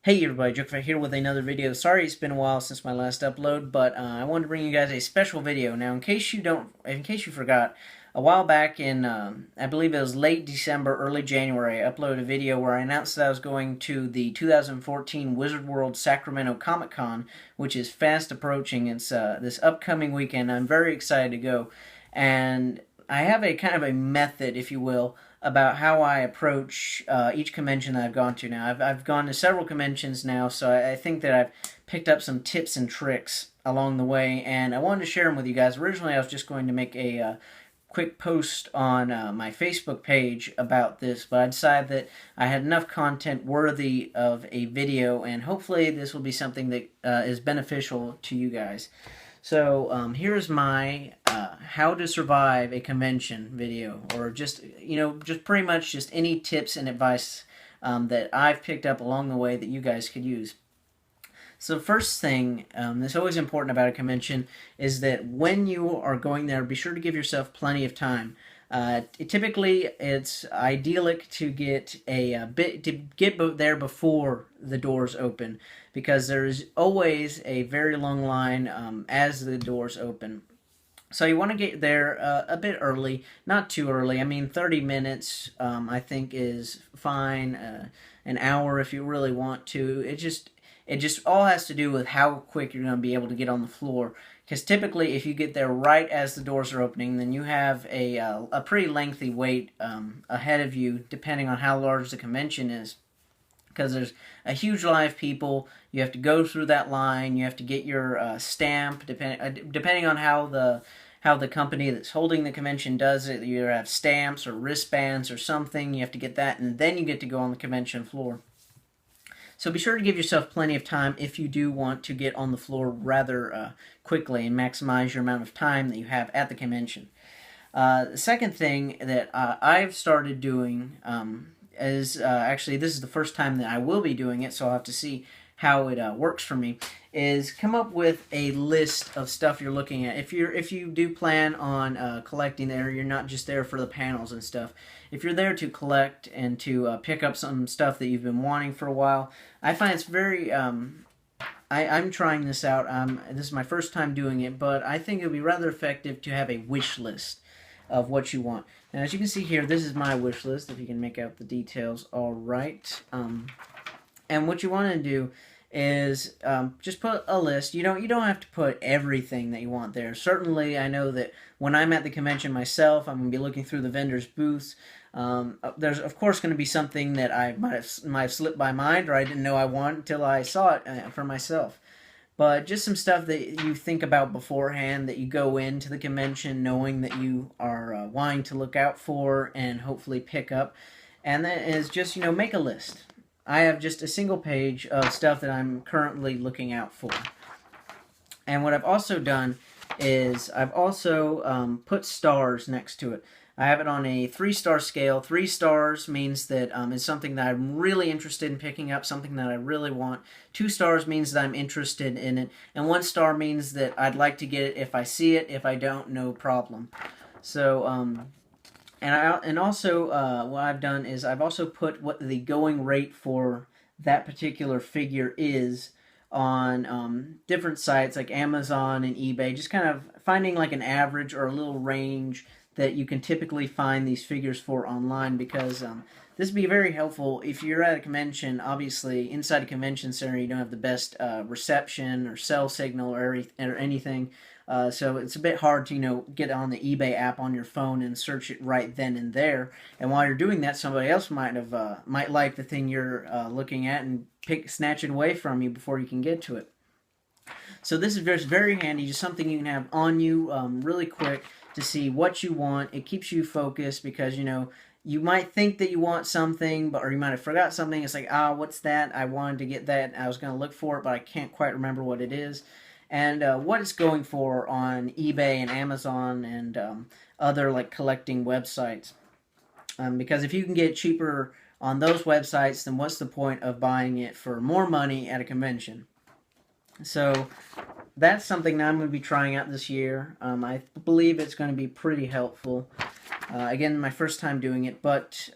Hey everybody, JokerFett's here with another video. Sorry it's been a while since my last upload, but I wanted to bring you guys a special video. Now, in case you forgot, a while back in, I believe it was late December, early January, I uploaded a video where I announced that I was going to the 2014 Wizard World Sacramento Comic Con, which is fast approaching. It's this upcoming weekend. I'm very excited to go, and I have a kind of a method, if you will, about how I approach each convention that I've gone to now. I've gone to several conventions now, so I think that I've picked up some tips and tricks along the way, and I wanted to share them with you guys. Originally, I was just going to make a quick post on my Facebook page about this, but I decided that I had enough content worthy of a video, and hopefully this will be something that is beneficial to you guys. So here's my how to survive a convention video, or just just pretty much just any tips and advice that I've picked up along the way that you guys could use. So first thing that's always important about a convention is that when you are going there, be sure to give yourself plenty of time. Typically, it's idyllic to get there before the doors open, because there's always a very long line as the doors open. So you want to get there a bit early, not too early. I mean, 30 minutes I think is fine. An hour if you really want to. It just all has to do with how quick you're going to be able to get on the floor. Because typically, if you get there right as the doors are opening, then you have a pretty lengthy wait ahead of you, depending on how large the convention is. Because there's a huge line of people, you have to go through that line. You have to get your stamp, depending on how the company that's holding the convention does it. You either have stamps or wristbands or something. You have to get that, and then you get to go on the convention floor. So be sure to give yourself plenty of time if you do want to get on the floor rather quickly and maximize your amount of time that you have at the convention. The second thing that I've started doing is actually, this is the first time that I will be doing it, so I'll have to see how it works for me, is come up with a list of stuff you're looking at. If you do plan on collecting there, you're not just there for the panels and stuff. If you're there to collect and to pick up some stuff that you've been wanting for a while, I find it's very I'm trying this out. This is my first time doing it, but I think it would be rather effective to have a wish list of what you want. Now, as you can see here, this is my wish list, if you can make out the details all right. And what you want to do is just put a list. You don't have to put everything that you want there. Certainly, I know that when I'm at the convention myself, I'm going to be looking through the vendors' booths. There's of course going to be something that I might have slipped my mind, or I didn't know I wanted until I saw it for myself. But just some stuff that you think about beforehand, that you go into the convention knowing that you are wanting to look out for and hopefully pick up. And that is just, make a list. I have just a single page of stuff that I'm currently looking out for. And what I've also done is I've also put stars next to it. I have it on a 3-star scale. 3 stars means that it's something that I'm really interested in picking up, something that I really want. 2 stars means that I'm interested in it. And 1 star means that I'd like to get it if I see it. If I don't, no problem. So, and also what I've done is I've also put what the going rate for that particular figure is on different sites like Amazon and eBay. Just kind of finding like an average or a little range that you can typically find these figures for online, because this would be very helpful if you're at a convention. Obviously, inside a convention center, you don't have the best reception or cell signal or anything, so it's a bit hard to get on the eBay app on your phone and search it right then and there. And while you're doing that, somebody else might like the thing you're looking at and snatch it away from you before you can get to it. So this is just very handy, just something you can have on you really quick to see what you want. It keeps you focused, because you might think that you want something, or you might have forgot something. It's like, what's that? I wanted to get that. I was going to look for it, but I can't quite remember what it is. And what it's going for on eBay and Amazon and other like collecting websites. Because if you can get cheaper on those websites, then what's the point of buying it for more money at a convention? So that's something that I'm going to be trying out this year. I believe it's going to be pretty helpful. Again, my first time doing it, but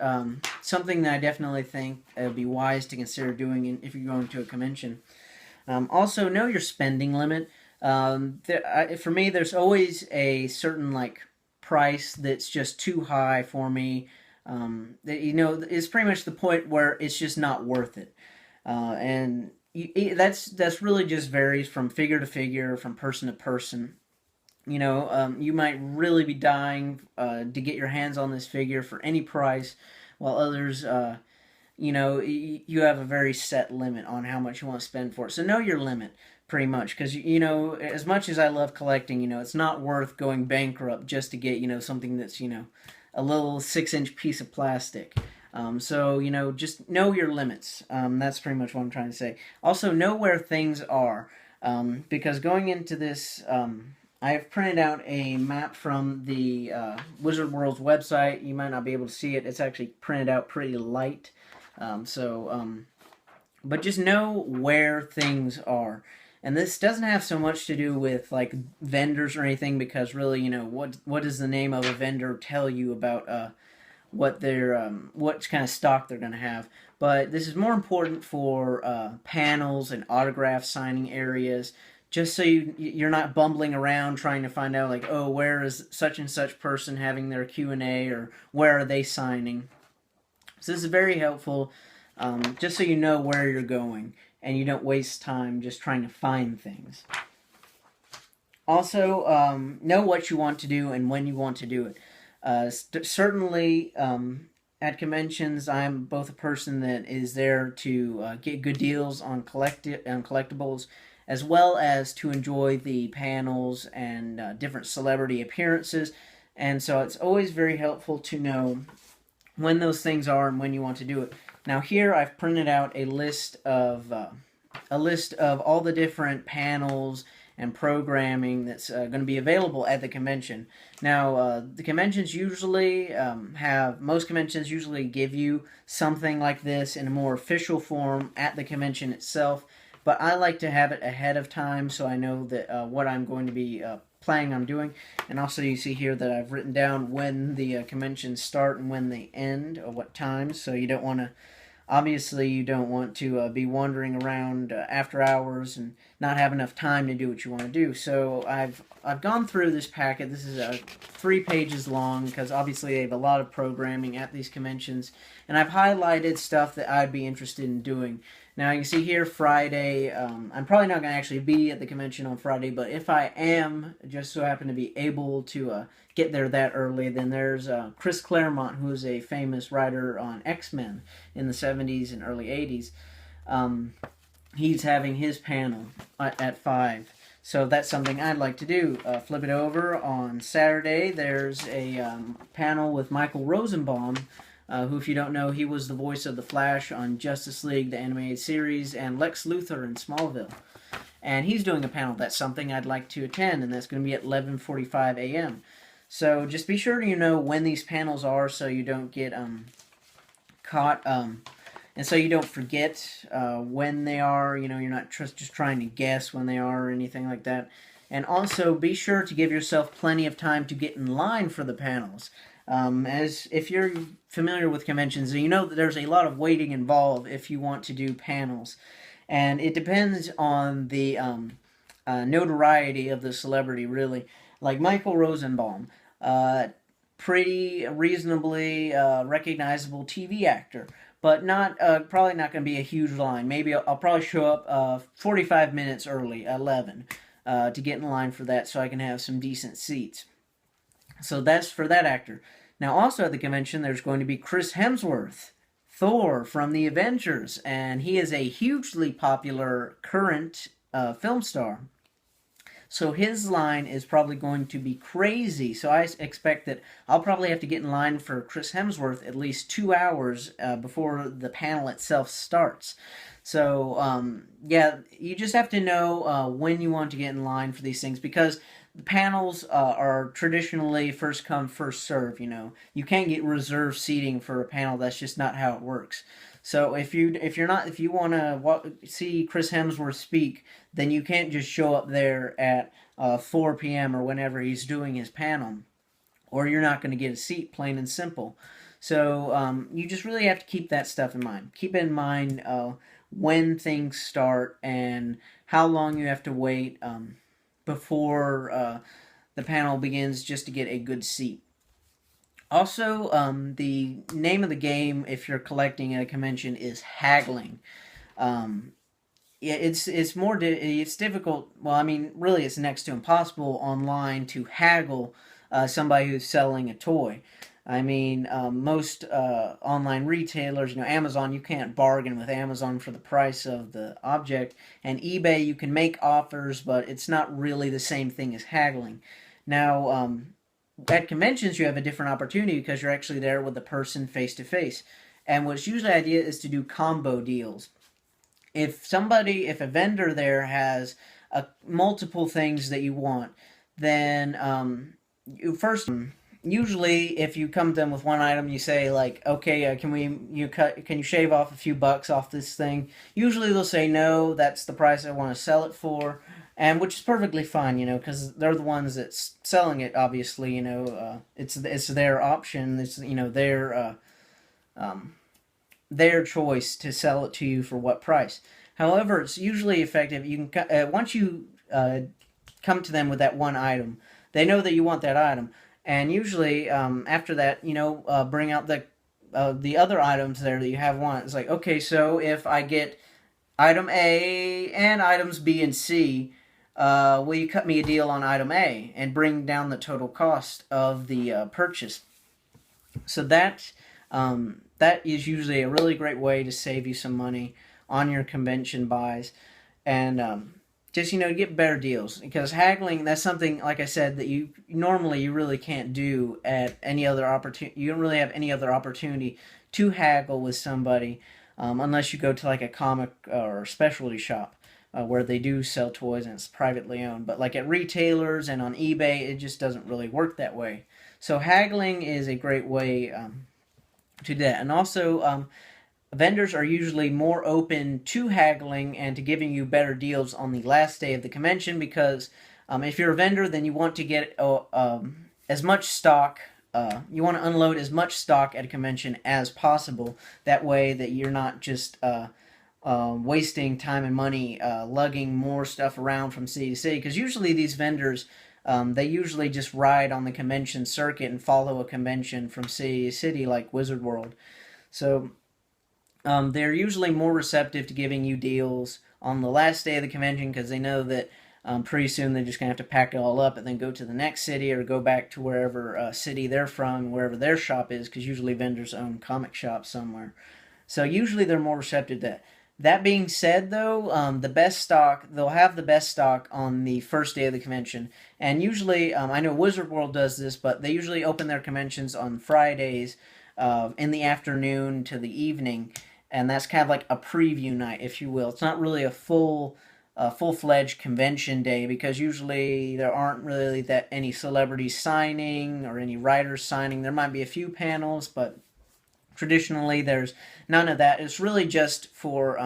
something that I definitely think it would be wise to consider doing if you're going to a convention. Also, know your spending limit. For me, there's always a certain price that's just too high for me. It's pretty much the point where it's just not worth it, and that's really just varies from figure to figure, from person to person. You might really be dying to get your hands on this figure for any price, while others, you have a very set limit on how much you want to spend for it. So know your limit, pretty much, because, as much as I love collecting, it's not worth going bankrupt just to get, something that's, a little 6-inch piece of plastic. So, just know your limits. That's pretty much what I'm trying to say. Also, know where things are, because going into this... I've printed out a map from the Wizard World's website. You might not be able to see it. It's actually printed out pretty light. But just know where things are. And this doesn't have so much to do with vendors or anything, because really, what does the name of a vendor tell you about what kind of stock they're going to have? But this is more important for panels and autograph signing areas. Just so you're not bumbling around trying to find out, where is such and such person having their Q&A, or where are they signing. So this is very helpful, just so you know where you're going, and you don't waste time just trying to find things. Also, know what you want to do and when you want to do it. Certainly, at conventions, I'm both a person that is there to get good deals on collectibles, as well as to enjoy the panels and different celebrity appearances. And so it's always very helpful to know when those things are and when you want to do it. Now here I've printed out a list of all the different panels and programming that's going to be available at the convention. Now, the conventions usually most conventions usually give you something like this in a more official form at the convention itself. But I like to have it ahead of time so I know that what I'm going to be planning on doing. And also you see here that I've written down when the conventions start and when they end, or what times. So you don't want to, obviously you don't want to be wandering around after hours and not have enough time to do what you want to do. So I've gone through this packet. This is 3 pages long, because obviously they have a lot of programming at these conventions. And I've highlighted stuff that I'd be interested in doing. Now, you can see here Friday, I'm probably not going to actually be at the convention on Friday, but if I am, just so happen to be able to get there that early, then there's Chris Claremont, who is a famous writer on X-Men in the 70s and early 80s. He's having his panel at 5. So that's something I'd like to do. Flip it over. On Saturday, there's a panel with Michael Rosenbaum, who, if you don't know, he was the voice of the Flash on Justice League, the animated series, and Lex Luthor in Smallville. And he's doing a panel. That's something I'd like to attend, and that's going to be at 11:45 a.m. So just be sure to know when these panels are, so you don't get caught, and so you don't forget when they are. You're not just trying to guess when they are or anything like that. And also be sure to give yourself plenty of time to get in line for the panels. As if you're familiar with conventions, you know that there's a lot of waiting involved if you want to do panels, and it depends on the notoriety of the celebrity, really. Like Michael Rosenbaum, pretty reasonably recognizable TV actor, but not probably not going to be a huge line. Maybe I'll probably show up 45 minutes early, 11, to get in line for that, so I can have some decent seats. So that's for that actor. Now, also at the convention, there's going to be Chris Hemsworth, Thor from the Avengers, and he is a hugely popular current film star. So his line is probably going to be crazy. So I expect that I'll probably have to get in line for Chris Hemsworth at least 2 hours before the panel itself starts. So, yeah, you just have to know when you want to get in line for these things, because the panels are traditionally first come, first serve. You can't get reserved seating for a panel. That's just not how it works. So if you want to see Chris Hemsworth speak, then you can't just show up there at 4 p.m. or whenever he's doing his panel. or you're not going to get a seat, plain and simple. So you just really have to keep that stuff in mind. Keep in mind when things start and how long you have to wait before the panel begins just to get a good seat. Also, the name of the game, if you're collecting at a convention, is haggling. Um, yeah, it's difficult. Well, I mean, really, it's next to impossible online to haggle somebody who's selling a toy. I mean, most online retailers, Amazon, you can't bargain with Amazon for the price of the object, and eBay, you can make offers, but it's not really the same thing as haggling. Now, at conventions, you have a different opportunity because you're actually there with the person face to face, and what's usually the idea is to do combo deals. If a vendor there has multiple things that you want, then usually if you come to them with one item, you say like, okay, can you shave off a few bucks off this thing? Usually they'll say no, that's the price I want to sell it for, and which is perfectly fine, because they're the ones that's selling it. Obviously, it's their option. It's their choice to sell it to you for what price. However, it's usually effective. You can once you come to them with that one item, they know that you want that item, and usually after that, bring out the other items there that you have want. It's like, okay, so if I get item A and items B and C, will you cut me a deal on item A and bring down the total cost of the purchase? So that is usually a really great way to save you some money on your convention buys, and just get better deals, because haggling, that's something, like I said, that you really can't do at any other opportunity. You don't really have any other opportunity to haggle with somebody unless you go to like a comic or specialty shop where they do sell toys and it's privately owned. But like at retailers and on eBay, it just doesn't really work that way. So haggling is a great way to do that. And also, vendors are usually more open to haggling and to giving you better deals on the last day of the convention, because if you're a vendor, then you want to get as much stock. You want to unload as much stock at a convention as possible. That way that you're not just wasting time and money lugging more stuff around from city to city, because usually these vendors, they usually just ride on the convention circuit and follow a convention from city to city like Wizard World. So they're usually more receptive to giving you deals on the last day of the convention, because they know that pretty soon they're just going to have to pack it all up and then go to the next city or go back to wherever city they're from, wherever their shop is, because usually vendors own comic shops somewhere. So usually they're more receptive to that. That being said, though, they'll have the best stock on the first day of the convention. And usually, I know Wizard World does this, but they usually open their conventions on Fridays in the afternoon to the evening. And that's kind of like a preview night, if you will. It's not really a full-fledged convention day, because usually there aren't really that any celebrities signing or any writers signing. There might be a few panels, but traditionally there's none of that. It's really just for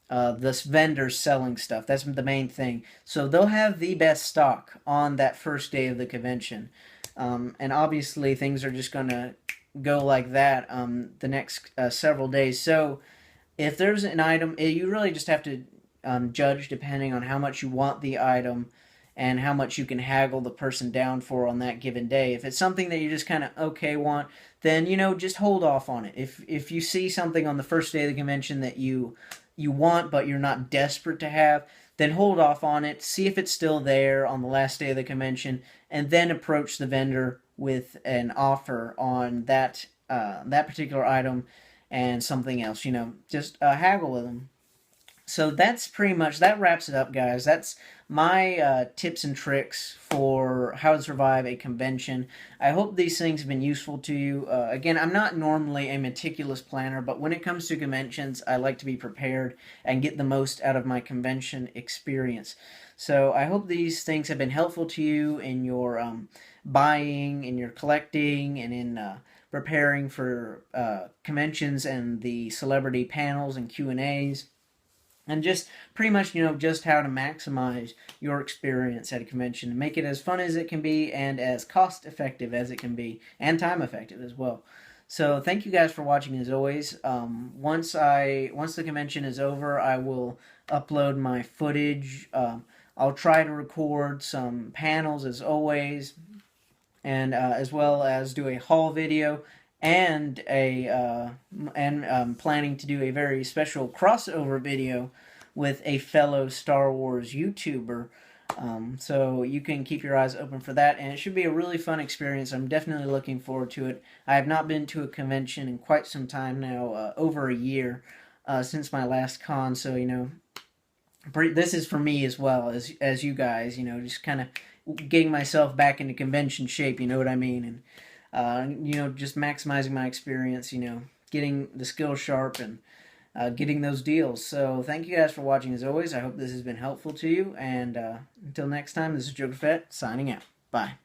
this vendors selling stuff. That's the main thing. So they'll have the best stock on that first day of the convention. And obviously things are just going to go like that the next several days. So if there's an item, you really just have to judge depending on how much you want the item and how much you can haggle the person down for on that given day. If it's something that you just kind of want, then just hold off on it. If you see something on the first day of the convention that you want but you're not desperate to have, then hold off on it. See if it's still there on the last day of the convention, and then approach the vendor with an offer on that particular item and something else. Just haggle with them. So that's pretty much, that wraps it up, guys. That's my tips and tricks for how to survive a convention. I hope these things have been useful to you. Again, I'm not normally a meticulous planner, but when it comes to conventions, I like to be prepared and get the most out of my convention experience. So I hope these things have been helpful to you in your buying, in your collecting, and in preparing for conventions and the celebrity panels and Q&As. and just pretty much, just how to maximize your experience at a convention and make it as fun as it can be and as cost effective as it can be and time effective as well. So thank you guys for watching as always. Once the convention is over, I will upload my footage. I'll try to record some panels as always, and as well as do a haul video and planning to do a very special crossover video with a fellow Star Wars YouTuber. So you can keep your eyes open for that, and it should be a really fun experience. I'm definitely looking forward to it. I have not been to a convention in quite some time now, over a year since my last con, so this is for me as well as you guys, just kind of getting myself back into convention shape, you know what I mean, and just maximizing my experience, getting the skills sharp and getting those deals. So thank you guys for watching as always. I hope this has been helpful to you, and until next time, this is JokerFett signing out. Bye.